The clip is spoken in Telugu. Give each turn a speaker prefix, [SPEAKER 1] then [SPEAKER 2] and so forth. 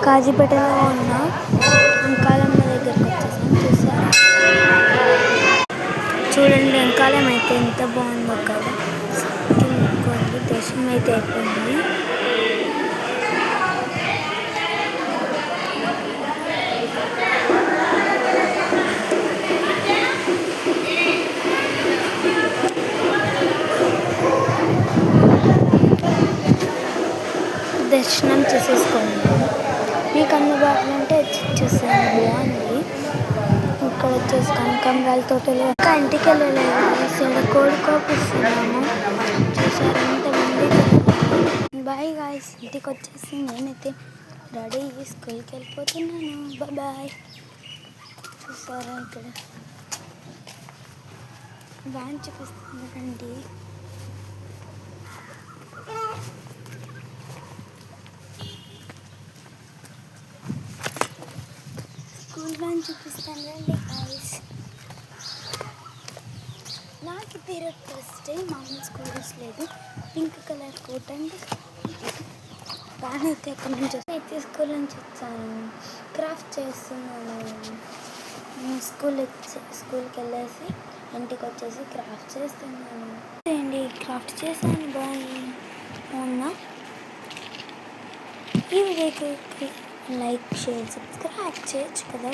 [SPEAKER 1] కాజీపేటలో ఉన్న అంకాలమ్మ దగ్గరకు వచ్చేసాం. చూసారా, చూడండి అంకాలమ్మ అయితే ఎంత బాగుందో కదా. ఇంకోండి దర్శనం అయితే అయిపోయింది. దర్శనం చేసేసుకోండి. మీకు అందుబాటులో అంటే చూసాను, బాగుంది. ఇక్కడ వచ్చేసి కనకాంబరాల తోటలు. ఇంకా ఇంటికి వెళ్ళలేదు, ఇక్కడ కోడుకోపిస్తున్నాము. చూసారు ఎంతమంది. బాయ్ గాయ్స్, ఇంటికి వచ్చేసి నేనైతే రెడీ అయ్యి స్కూల్కి వెళ్ళిపోతున్నాను. బాయ్. చూసారా ఇక్కడ వ్యాన్ చూపిస్తుంది రండి. స్కూల్ వ్యాన్ చూపిస్తాను రండి గాయ్స్. నాకు పేరు ఫస్ట్ మామూలు స్కూల్ డ్రెస్ లేదు, pink colour coat and van అయితే అక్కడి నుంచి అయితే స్కూల్ నుంచి వచ్చాను. క్రాఫ్ట్ చేస్తున్నాను. స్కూల్కి వెళ్ళేసి ఇంటికి వచ్చేసి క్రాఫ్ట్ చేస్తున్నాను. అండి క్రాఫ్ట్ చేశాను, బాగున్నా. ఈ వీడియోకి లైక్, షేర్, సబ్స్క్రైబ్ చేయొచ్చు కదా.